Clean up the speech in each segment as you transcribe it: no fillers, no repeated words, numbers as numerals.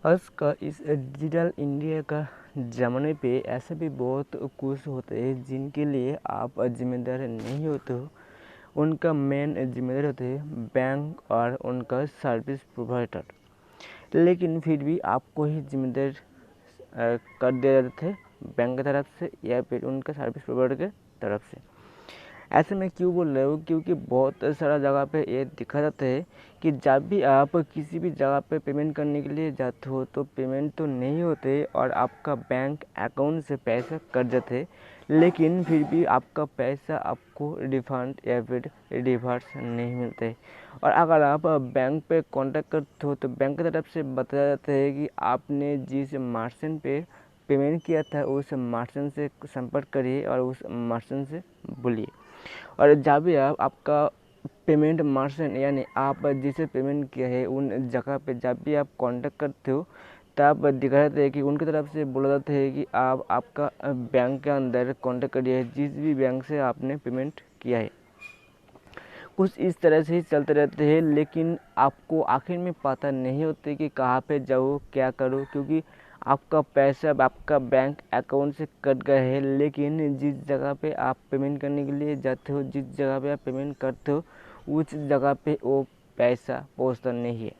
आज का इस डिजिटल इंडिया का ज़माने पे ऐसे भी बहुत कुछ होते हैं जिनके लिए आप जिम्मेदार नहीं होते हो। उनका मेन जिम्मेदार होते हैं बैंक और उनका सर्विस प्रोवाइडर, लेकिन फिर भी आपको ही जिम्मेदार कर दिया जाते थे बैंक की तरफ से या फिर उनका सर्विस प्रोवाइडर के तरफ से। ऐसे में क्यों बोल रहे हो, क्योंकि बहुत सारा जगह पे ये दिखा जाता है कि जब भी आप किसी भी जगह पे पेमेंट करने के लिए जाते हो तो पेमेंट तो नहीं होते और आपका बैंक अकाउंट से पैसा कट जाते, लेकिन फिर भी आपका पैसा आपको रिफंड या फिर रिवर्स नहीं मिलते। और अगर आप बैंक पे कांटेक्ट करते हो तो बैंक की तरफ से बताया जाता है कि आपने जिस मर्चेंट पे पेमेंट किया था उस मर्चेंट से संपर्क करिए और उस मर्चेंट से बोलिए। और जब भी आपका पेमेंट मर्चेंट यानी आप जिसे पेमेंट किया है उन जगह पे जब भी आप कांटेक्ट करते हो तब दिखा जाता है कि उनकी तरफ से बोला जाता है कि आप आपका बैंक के अंदर कांटेक्ट करिए जिस भी बैंक से आपने पेमेंट किया है। कुछ इस तरह से ही चलते रहते हैं, लेकिन आपको आखिर में पता नहीं होती कि कहाँ पे जाओ क्या करो, क्योंकि आपका पैसा आपका बैंक अकाउंट से कट गया है, लेकिन जिस जगह पे आप पेमेंट करने के लिए जाते हो, जिस जगह पे आप पेमेंट करते हो उस जगह पे वो पैसा पहुंचता नहीं है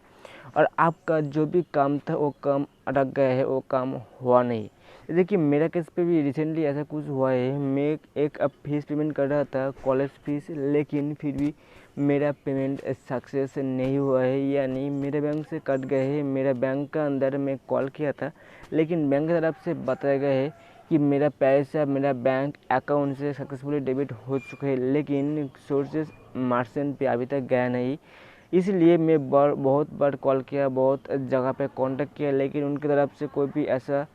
और आपका जो भी काम था वो काम अटक गया है, वो काम हुआ नहीं। देखिए मेरा केस पे भी रिसेंटली ऐसा कुछ हुआ है। मैं एक फीस पेमेंट कर रहा था, कॉलेज फीस, लेकिन फिर भी मेरा पेमेंट सक्सेस नहीं हुआ है, यानी मेरे बैंक से कट गए है। मेरा बैंक का अंदर मैं कॉल किया था, लेकिन बैंक की तरफ से बताया गया है कि मेरा पैसा मेरा बैंक अकाउंट से सक्सेसफुली डेबिट हो चुका है, लेकिन सोर्सेस मर्चेंट पे अभी तक गया नहीं। इसलिए मैं बहुत बार कॉल किया, बहुत जगह पे कांटेक्ट किया, लेकिन उनकी तरफ से कोई भी ऐसा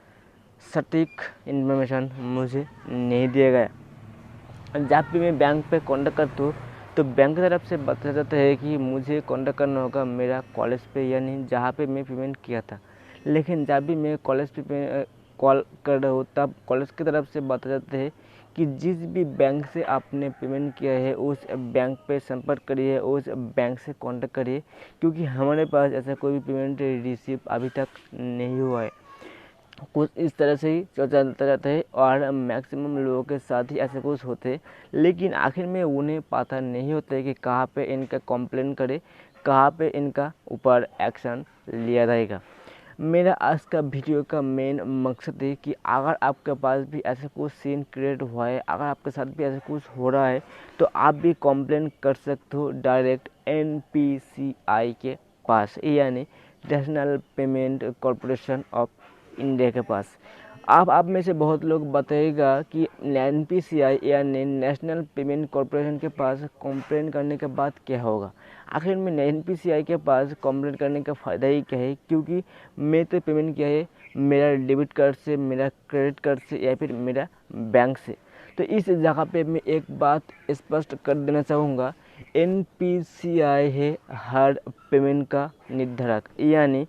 सटीक इन्फॉर्मेशन मुझे नहीं दिया गया। जब भी मैं बैंक पे कांटेक्ट करता हूँ तो बैंक की तरफ से बताया जाता है कि मुझे कांटेक्ट करना होगा मेरा कॉलेज पे, यानी जहाँ पे मैं पेमेंट किया था। लेकिन जब भी मैं कॉलेज पे कॉल कर रहा हूँ तब कॉलेज की तरफ से बताया जाता है कि जिस भी बैंक से आपने पेमेंट किया है उस बैंक पे संपर्क करिए, उस बैंक से कांटेक्ट करिए, क्योंकि हमारे पास ऐसा कोई भी पेमेंट रिसीव अभी तक नहीं हुआ है। कुछ इस तरह से ही चलता रहता है और मैक्सिमम लोगों के साथ ही ऐसे कुछ होते हैं, लेकिन आखिर में उन्हें पता नहीं होता है कि कहाँ पे इनका कंप्लेन करे, कहाँ पे इनका ऊपर एक्शन लिया जाएगा। मेरा आज का वीडियो का मेन मकसद है कि अगर आपके पास भी ऐसा कुछ सीन क्रिएट हुआ है, अगर आपके साथ भी ऐसा कुछ हो रहा है तो आप भी कंप्लेन कर सकते हो डायरेक्ट NPCI के पास, यानी national payment corporation of India के पास। आप में से बहुत लोग बताएगा कि NPCI यानी नेशनल पेमेंट कॉरपोरेशन के पास कंप्लेन करने के बाद क्या होगा। आखिर में NPCI के पास कंप्लेन करने का फ़ायदा ही क्या है, क्योंकि मैं तो पेमेंट किया है मेरा डेबिट कार्ड से, मेरा क्रेडिट कार्ड से या फिर मेरा बैंक से। तो इस जगह पे मैं एक बात स्पष्ट कर देना चाहूँगा, NPCI है हर पेमेंट का निर्धारक, यानी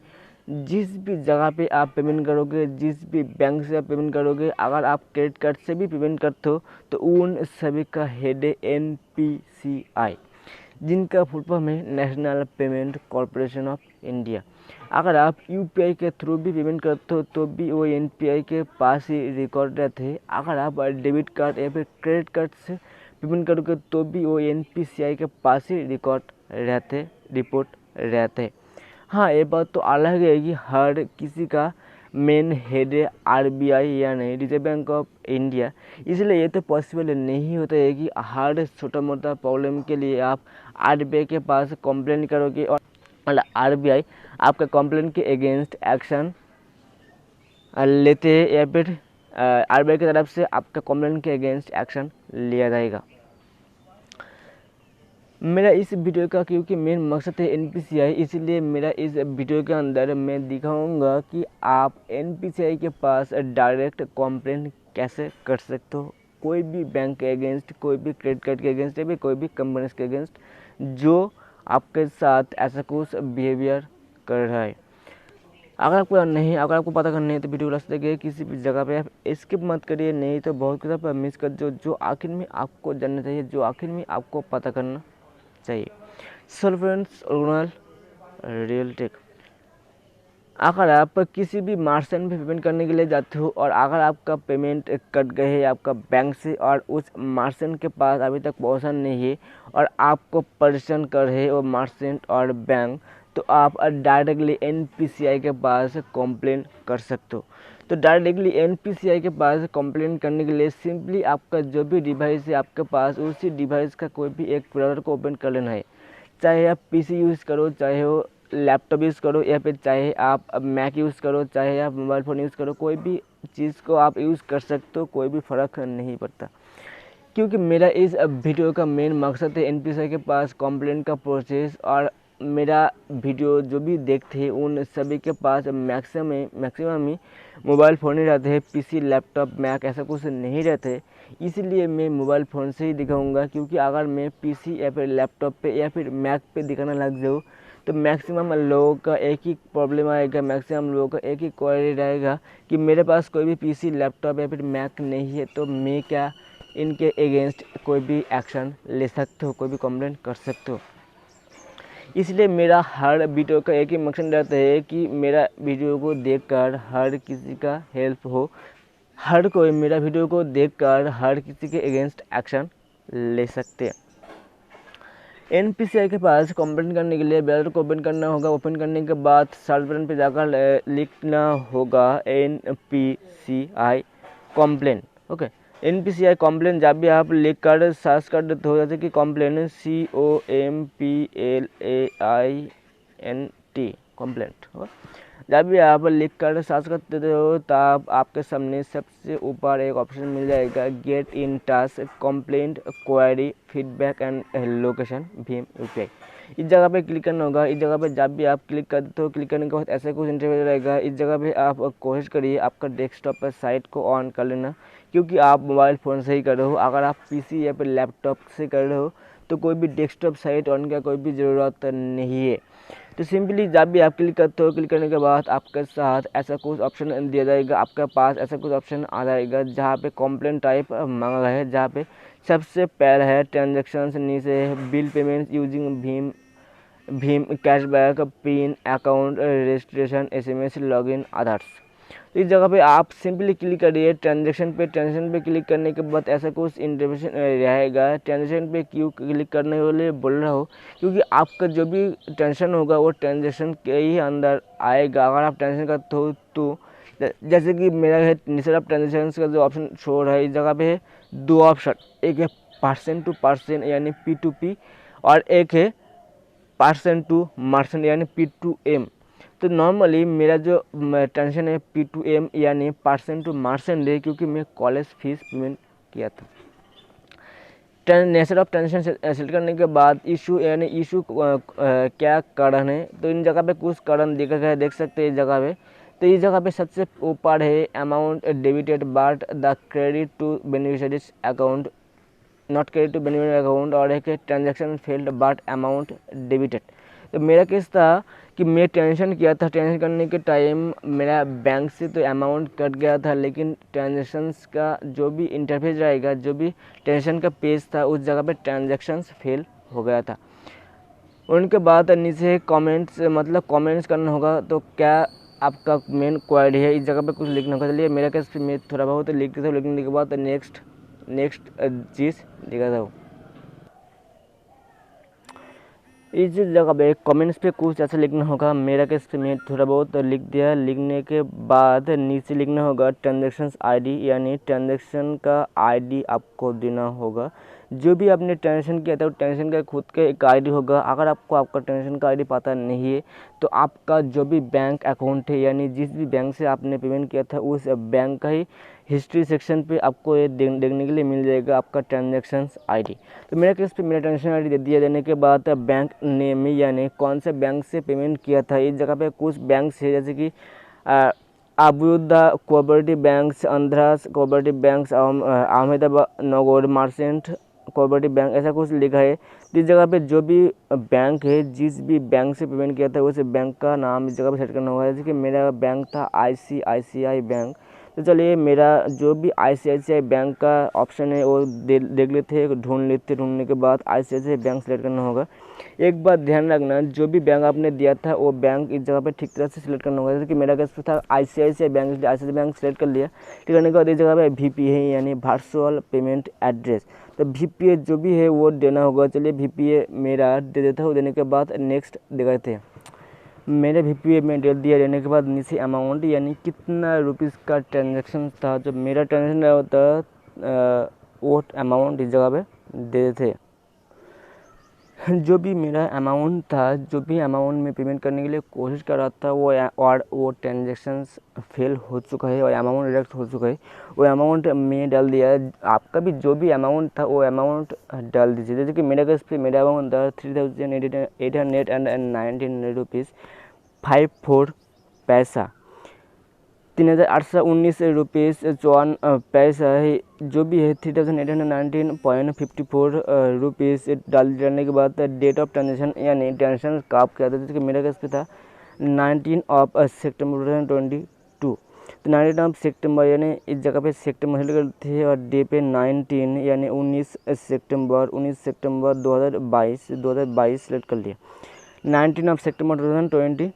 जिस भी जगह पे आप पेमेंट करोगे, जिस भी बैंक से आप पेमेंट करोगे, अगर आप क्रेडिट कार्ड से भी पेमेंट करते हो तो उन सभी का हेड है NPCI, जिनका फुल फॉर्म है national payment corporation of India. अगर आप UPI के थ्रू भी पेमेंट करते हो तो भी वो NPI के पास ही रिकॉर्ड रहते हैं। अगर आप डेबिट कार्ड या फिर क्रेडिट कार्ड से पेमेंट करोगे तो भी वो NPCI के पास ही रिकॉर्ड रहते, रिपोर्ट रहते। हाँ, ये बात तो अलग है कि हर किसी का मेन हेड है RBI यानी रिजर्व बैंक ऑफ इंडिया, इसलिए ये तो पॉसिबल नहीं होता है कि हर छोटा मोटा प्रॉब्लम के लिए आप RBI के पास कंप्लेन करोगे और RBI आपका कंप्लेन के अगेंस्ट एक्शन लेते हैं या फिर RBI की तरफ से आपका कंप्लेन के अगेंस्ट एक्शन लिया जाएगा। मेरा इस वीडियो का क्योंकि मेन मकसद है NPCI, इसलिए मेरा इस वीडियो के अंदर मैं दिखाऊंगा कि आप NPCI के पास डायरेक्ट कंप्लेंट कैसे कर सकते हो, कोई भी बैंक के अगेंस्ट, कोई भी क्रेडिट कार्ड के अगेंस्ट या फिर कोई भी कंपनी के अगेंस्ट जो आपके साथ ऐसा कुछ बिहेवियर कर रहा है। अगर आपको पता करना है तो वीडियो लास्ट तक किसी भी जगह पे आप स्किप मत करिए, नहीं तो बहुत कुछ आप मिस कर जो आखिर में आपको जानना चाहिए, जो आखिर में आपको पता करना चाहिए। So friends, original real tech, अगर आप किसी भी मर्चेंट पे पेमेंट करने के लिए जाते हो और अगर आपका पेमेंट कट गए है आपका बैंक से और उस मर्चेंट के पास अभी तक पहुंचा नहीं है और आपको परेशान कर रहे वो मर्चेंट और बैंक, तो आप डायरेक्टली एनपीसीआई के पास कंप्लेंट कर सकते हो। तो डायरेक्टली एनपीसीआई के पास कंप्लेंट करने के लिए सिंपली आपका जो भी डिवाइस है आपके पास उसी डिवाइस का कोई भी एक ब्राउज़र को ओपन कर लेना है। चाहे आप पीसी यूज़ करो, चाहे वो लैपटॉप यूज़ करो, या फिर चाहे आप मैक यूज़ करो, चाहे आप मोबाइल फ़ोन यूज़ करो, कोई भी चीज़ को आप यूज़ कर सकते हो, कोई भी फ़र्क नहीं पड़ता। क्योंकि मेरा इस वीडियो का मेन मकसद है एनपीसीआई के पास कंप्लेंट का प्रोसेस, और मेरा वीडियो जो भी देखते हैं उन सभी के पास मैक्सिमम ही मोबाइल फ़ोन ही रहते हैं, पीसी लैपटॉप मैक ऐसा कुछ नहीं रहते। इसीलिए मैं मोबाइल फ़ोन से ही दिखाऊंगा, क्योंकि अगर मैं पीसी या फिर लैपटॉप पे या फिर मैक पे दिखाने लग जाऊँ तो मैक्सिमम लोगों का एक ही प्रॉब्लम आएगा, मैक्सिमम लोगों का एक ही क्वेरी रहेगा कि मेरे पास कोई भी पीसी लैपटॉप या फिर मैक नहीं है, तो मैं क्या इनके अगेंस्ट कोई भी एक्शन ले सकते हो, कोई भी कंप्लेंट कर सकते हो। इसलिए मेरा हर वीडियो का एक ही मकसद रहता है कि मेरा वीडियो को देखकर हर किसी का हेल्प हो, हर कोई मेरा वीडियो को देखकर हर किसी के अगेंस्ट एक्शन ले सकते हैं। एनपीसीआई के पास कंप्लेंट करने के लिए ब्राउज़र को ओपन करना होगा। ओपन करने के बाद सर्च बटन पर जाकर लिखना होगा NPCI complaint. Okay, NPCI complaint जब भी आप लिख कर सर्च कर देते हो, जैसे कि कंप्लेंट COMPLAINT कंप्लेंट, जब भी आप लिख कर सर्च कर देते हो तब आपके सामने सबसे ऊपर एक ऑप्शन मिल जाएगा get in touch complaint query feedback and location Bhim UPI. इस जगह पे क्लिक करना होगा। इस जगह पे जब भी आप क्लिक करते हो, क्लिक करने के बाद ऐसा कुछ इंटरव्यू रहेगा। इस जगह पे आप कोशिश करिए आपका डेस्कटॉप पर साइट को ऑन कर लेना, क्योंकि आप मोबाइल फ़ोन से ही कर रहे हो। अगर आप पीसी या फिर लैपटॉप से कर रहे हो तो कोई भी डेस्कटॉप साइट ऑन का कोई भी ज़रूरत नहीं है। तो सिंपली जब भी आप क्लिक करते हो, क्लिक करने के बाद आपके साथ ऐसा कुछ ऑप्शन दिया जाएगा, आपके पास ऐसा कुछ ऑप्शन आ जाएगा जहाँ पे कंप्लेंट टाइप मांगा गया है, जहाँ पे सबसे पहले है ट्रांजेक्शन्स, नीचे है bill payments using Bhim cashback pin account registration SMS login others. तो इस जगह पे आप सिंपली क्लिक करिए ट्रांजेक्शन पे। ट्रांजेक्शन पे क्लिक करने के बाद ऐसा कुछ इंटरफेस रहेगा। ट्रांजेक्शन पे क्यों क्लिक करने वाले बोल रहा हो, क्योंकि आपका जो भी ट्रांजेक्शन होगा वो ट्रांजेक्शन के ही अंदर आएगा। अगर आप ट्रांजेक्शन करते हो तो जैसे कि मेरा है नीचे ऑफ ट्रांजेक्शन का जो ऑप्शन शो रहा है, इस जगह पे है दो ऑप्शन, एक है पर्सन टू पर्सन यानी P2P और एक है पर्सन टू मर्चेंट यानी P2M। तो नॉर्मली मेरा जो ट्रांजेक्शन है P2M यानी पर्सन टू मर्चेंट है, क्योंकि मैं कॉलेज फीस पेमेंट किया था। नेचर ऑफ ट्रांजेक्शन सेलेक्ट करने के बाद इशू यानी इशू क्या कारण है, तो इन जगह पे कुछ कारण दिख रहा है, देख सकते हैं इस जगह पे। तो इस जगह पे सबसे ऊपर है amount debited but the credit to beneficiary's account not credit to beneficiary account, और एक transaction failed but amount debited. तो मेरा केस था कि मैं ट्रांजेक्शन किया था, ट्रांजेक्शन करने के टाइम मेरा बैंक से तो अमाउंट कट गया था, लेकिन ट्रांजेक्शन्स का जो भी इंटरफेस रहेगा, जो भी ट्रांजेक्शन का पेज था, उस जगह पे ट्रांजेक्शन्स फेल हो गया था। उनके बाद नीचे कमेंट्स मतलब कमेंट्स करना होगा, तो क्या आपका मेन क्वेरी है, इस जगह पे कुछ लिखना होगा। चलिए मेरा केस मैं थोड़ा बहुत लिख देता हूँ, लिखने के बाद नेक्स्ट चीज़ लिखा था। इस जगह पे कमेंट्स पे कुछ ऐसा लिखना होगा। मेरा केस में थोड़ा बहुत लिख दिया। लिखने के बाद नीचे लिखना होगा ट्रांजैक्शंस आईडी, यानी ट्रांजैक्शन का आईडी आपको देना होगा। जो भी आपने ट्रांजैक्शन किया था वो ट्रांजैक्शन का खुद का एक आईडी होगा। अगर आपको आपका ट्रांजैक्शन का आईडी पता नहीं है तो आपका जो भी बैंक अकाउंट है, यानी जिस भी बैंक से आपने पेमेंट किया था उस बैंक का ही हिस्ट्री सेक्शन पे आपको ये देखने के लिए मिल जाएगा आपका ट्रांजैक्शंस आईडी। तो मेरे केस पे मेरा ट्रांजैक्शन आईडी दे दिया। देने के बाद बैंक नेम यानी कौन से बैंक से पेमेंट किया था, इस जगह पे कुछ बैंक है जैसे कि अबुदा कोऑपरेटिव बैंक, आंध्रास कोऑपरेटिव बैंक, अहमदाबाद नगौर मर्चेंट कोऑपरेटिव बैंक, ऐसा कुछ लिखा है। तो इस जगह पे जो भी बैंक है, जिस भी बैंक से पेमेंट किया था उस बैंक का नाम इस जगह पे सेट करना होगा। जैसे कि मेरा बैंक था ICICI बैंक, तो चलिए मेरा जो भी ICICI बैंक का ऑप्शन है वो देख लेते हैं, ढूंढने के बाद ICICI बैंक सेलेक्ट करना होगा। एक बात ध्यान रखना, जो भी बैंक आपने दिया था वो बैंक इस जगह पे ठीक तरह से सिलेक्ट करना होगा। जैसे कि मेरा केस पे था ICICI बैंक, इसलिए ICICI बैंक सेलेक्ट कर लिया। ठीक करने के बाद इस जगह पे VPA यानी वर्चुअल पेमेंट एड्रेस, तो VPA जो भी है वो देना होगा। चलिए VPA मेरा दे देता हूँ। देने के बाद नेक्स्ट देते थे, मेरे VPA में डेल दिया। देने के बाद नीचे अमाउंट यानी कितना रुपीज़ का ट्रांजेक्शन था, जो मेरा ट्रांजेक्शन होता वो अमाउंट इस जगह पे दे देते। जो भी मेरा अमाउंट था, जो भी अमाउंट में पेमेंट करने के लिए कोशिश कर रहा था वो ट्रांजेक्शन्स फेल हो चुका है और अमाउंट डिडक्ट हो चुका है। वो अमाउंट में डाल दिया। आपका भी जो भी अमाउंट था वो अमाउंट डाल दीजिए। जैसे कि मेरे केस पे मेरा अमाउंट था 3,819 रुपीज़ 54 पैसा, 3,819 रुपीज़ 54 पैसा है। जो भी है 3,819.54 रुपीज़ डालने के बाद डेट ऑफ ट्रांजेक्शन यानी ट्रांजेक्शन का आप क्या था, जैसे कि मेरे केस पे था 19 सितंबर 2022। तो 19 सितंबर यानी इस जगह पे सितंबर सेलेक्ट थे और डे पे 19 यानी 19 सितंबर 2022 सेलेक्ट कर लिया। 19 सितंबर 2022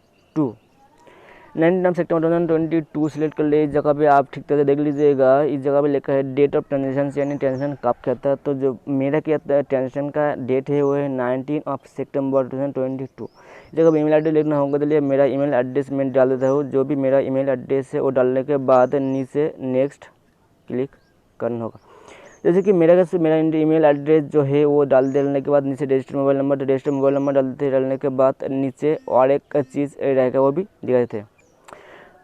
सितंबर 2022 सेलेक्ट कर लिए। इस जगह पे आप ठीक तरह से देख लीजिएगा, इस जगह पे लिखा है डेट ऑफ ट्रांजेक्शन यानी ट्रांजेक्शन कब क्या था। तो जो मेरा क्या ट्रांजेक्शन का डेट है वो है 19 सितंबर 2022। इस जगह पे ईमेल एड्रेस लिखना होगा। चलिए मेरा ईमेल एड्रेस मैं डाल देता हूँ। जो भी मेरा ईमेल एड्रेस है वो डालने के बाद नीचे नेक्स्ट क्लिक करना होगा। जैसे कि मेरा ईमेल एड्रेस जो है वो डालने के बाद नीचे रजिस्टर मोबाइल नंबर, तो रजिस्टर मोबाइल नंबर डालने के बाद नीचे और एक चीज़ रहेगा वो भी दिखाए थे।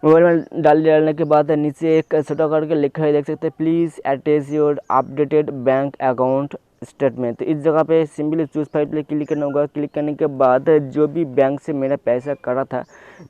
मोबाइल में डालने के बाद नीचे एक छोटा करके लिखा है, देख सकते हैं, please attach your updated bank account statement. तो इस जगह पे सिंपली चूज फाइल पे क्लिक करना होगा। क्लिक करने के बाद जो भी बैंक से मेरा पैसा कटा था,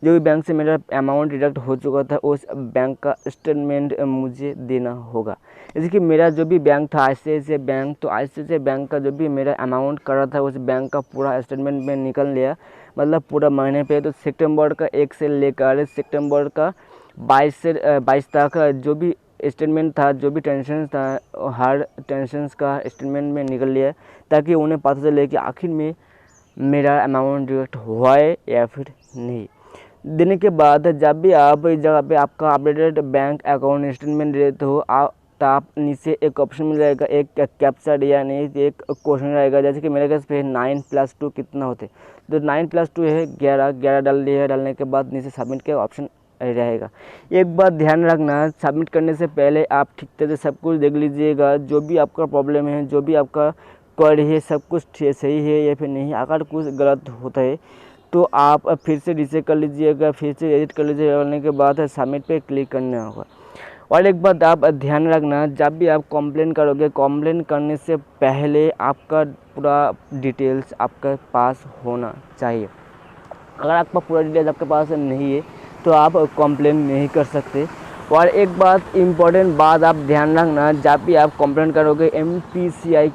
जो भी बैंक से मेरा अमाउंट डिडक्ट हो चुका था, उस बैंक का स्टेटमेंट मुझे देना होगा। जैसे कि मेरा जो भी बैंक था ICICI बैंक, तो ICICI बैंक का जो भी मेरा अमाउंट कटा था उस बैंक का पूरा स्टेटमेंट में निकल लिया, मतलब पूरा महीने पे। तो सितंबर का 1 से लेकर सितंबर का 22 तक जो भी स्टेटमेंट था, जो भी टेंशन था, हर टेंशन का स्टेटमेंट में निकल लिया, ताकि उन्हें पता चले कि आखिर में मेरा अमाउंट डिडक्ट हुआ है या फिर नहीं। देने के बाद जब भी आप इस जगह पे आपका अपडेटेड बैंक अकाउंट स्टेटमेंट देते हो, तो आप नीचे एक ऑप्शन मिल जाएगा, एक कैप्चा यानी एक क्वेश्चन रहेगा। जैसे कि मेरे केस पे 9+2 कितना होते, तो 9+2 है 11 डाल दिया। डालने के बाद नीचे सबमिट का ऑप्शन रहेगा। एक बात ध्यान रखना, सबमिट करने से पहले आप ठीक तरह से सब कुछ देख लीजिएगा। जो भी आपका प्रॉब्लम है, जो भी आपका क्वेरी है, सब कुछ सही है या फिर नहीं। अगर कुछ गलत होता है तो आप फिर से रीचेक कर लीजिएगा, फिर से एडिट कर लीजिएगा। करने के बाद सबमिट पे क्लिक करना होगा। और एक बात आप ध्यान रखना, जब भी आप कंप्लेन करोगे, कंप्लेन करने से पहले आपका पूरा डिटेल्स आपके पास होना चाहिए। अगर आपका पूरा डिटेल्स आपके पास नहीं है तो आप कंप्लेन नहीं कर सकते। और एक बात इम्पॉर्टेंट बात आप ध्यान रखना, जब भी आप कंप्लेंट करोगे NPCI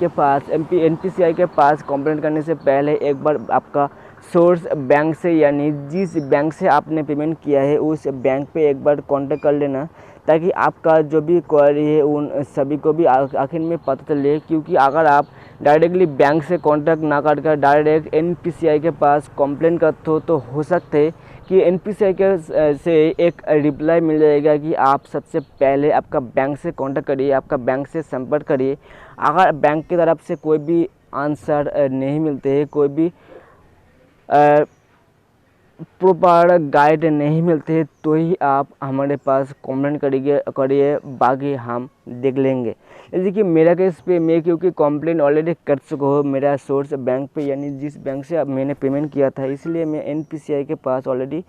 के पास कंप्लेंट करने से पहले एक बार आपका सोर्स बैंक से यानी जिस बैंक से आपने पेमेंट किया है उस बैंक पे एक बार कांटेक्ट कर लेना, ताकि आपका जो भी क्वेरी है उन सभी को भी आखिर में पता चले। क्योंकि अगर आप डायरेक्टली बैंक से कांटेक्ट ना करके डायरेक्ट NPCI के पास कंप्लेंट करते हो, तो हो सकता है कि NPCI के से एक रिप्लाई मिल जाएगा कि आप सबसे पहले आपका बैंक से कांटेक्ट करिए, आपका बैंक से संपर्क करिए। अगर बैंक की तरफ से कोई भी आंसर नहीं मिलते हैं, कोई भी प्रॉपर गाइड नहीं मिलते, तो ही आप हमारे पास कमेंट करिए, बाकी हम देख लेंगे। जैसे कि मेरा केस पे मैं क्योंकि कंप्लेंट ऑलरेडी कर चुका हूँ मेरा सोर्स बैंक पे यानी जिस बैंक से अब मैंने पेमेंट किया था, इसलिए मैं NPCI के पास ऑलरेडी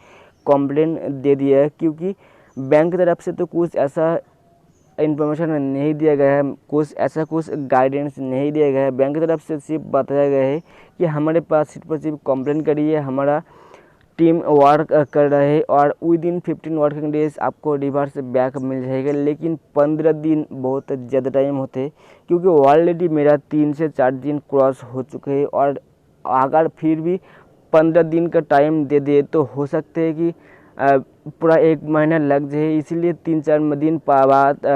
कंप्लेंट दे दिया है। क्योंकि बैंक की तरफ से तो कुछ ऐसा इन्फॉर्मेशन नहीं दिया गया है, कुछ गाइडेंस नहीं दिया गया है। बैंक की तरफ से सिर्फ बताया गया है कि हमारे पास सिर्फ कंप्लेंट करिए, हमारा टीम वर्क कर रहे हैं और विदिन 15 वर्किंग डेज आपको रिवर्स बैक मिल जाएगा। लेकिन 15 दिन बहुत ज़्यादा टाइम होते हैं, क्योंकि ऑलरेडी मेरा 3 से 4 दिन क्रॉस हो चुके हैं। और अगर फिर भी 15 दिन का टाइम दे दे तो हो सकते हैं कि पूरा 1 महीना लग जाए, इसीलिए 3-4 दिन बाद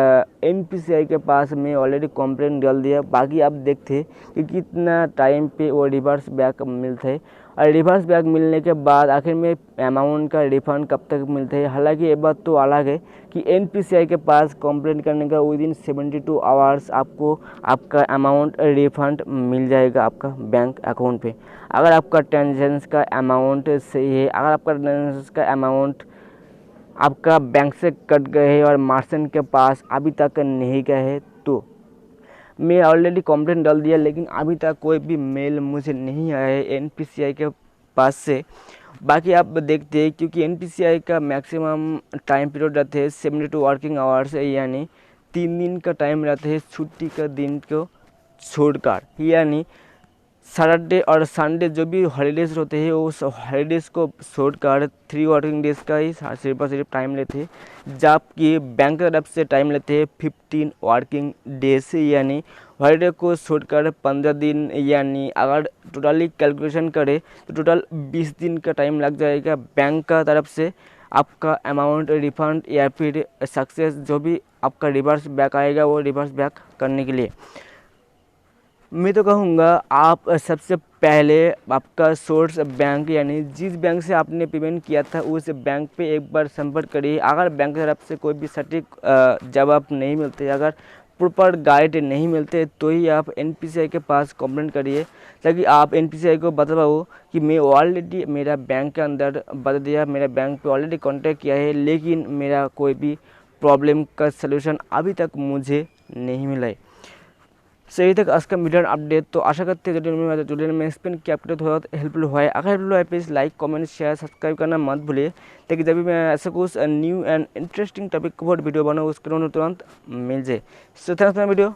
NPCI के पास में ऑलरेडी कंप्लेंट डाल दिया। बाकी आप देखते कि कितना टाइम पे वो रिवर्स बैक मिलता है, और रिवर्स बैक मिलने के बाद आखिर में अमाउंट का रिफ़ंड कब तक मिलता है। हालांकि ये बात तो अलग है कि NPCI के पास कंप्लेंट करने का विदिन 72 आवर्स आपको आपका अमाउंट रिफ़ंड मिल जाएगा आपका बैंक अकाउंट पे। अगर आपका ट्रांजेक्शन का अमाउंट सही है, अगर आपका ट्रांजेक्शन का अमाउंट आपका बैंक से कट गए और मर्चेंट के पास अभी तक नहीं गए है, तो मैं ऑलरेडी कंप्लेंट डाल दिया, लेकिन अभी तक कोई भी मेल मुझे नहीं आया है NPCI के पास से। बाकी आप देखते हैं, क्योंकि NPCI का मैक्सिमम टाइम पीरियड रहते हैं 72 वर्किंग आवर्स, यानी 3 दिन का टाइम रहता है छुट्टी का दिन को छोड़कर, यानी सैटरडे और संडे जो भी हॉलीडेज़ होते हैं उस हॉलीडेज़ को छोड़कर 3 वर्किंग डेज़ का ही सिर्फ और सिर्फ टाइम लेते हैं, जबकि बैंक की तरफ से टाइम लेते हैं 15 वर्किंग डेज, यानी हॉलीडे को छोड़कर 15 दिन, यानी अगर टोटली कैलकुलेशन करें तो टोटल 20 दिन का टाइम लग जाएगा बैंक का तरफ से आपका अमाउंट रिफ़ंड या फिर सक्सेस जो भी आपका रिवर्स बैक आएगा वो रिवर्स बैक करने के लिए। मैं तो कहूँगा आप सबसे पहले आपका सोर्स बैंक, यानी जिस बैंक से आपने पेमेंट किया था उस बैंक पे एक बार संपर्क करिए। अगर बैंक की तरफ से कोई भी सटीक जवाब नहीं मिलते, अगर प्रॉपर गाइड नहीं मिलते, तो ही आप NPCI के पास कंप्लेंट करिए, ताकि आप NPCI को बता पाओ कि मैं ऑलरेडी मेरा बैंक के अंदर बता दिया, मेरा बैंक पे ऑलरेडी कॉन्टैक्ट किया है, लेकिन मेरा कोई भी प्रॉब्लम का सलूशन अभी तक मुझे नहीं मिला है। सही तक आज का मीडिया अपडेट। तो आशा करते हैं जो में स्पेन की अपडेट हो हेल्पफुल हुआ है। अगर हेल्पफुल हुआ please like comment share subscribe करना मत भूलिए, ताकि जब भी मैं ऐसा कुछ न्यू एंड इंटरेस्टिंग टॉपिक को वीडियो बनाऊँ उसके तुरंत मिल जाए। So thanks for video.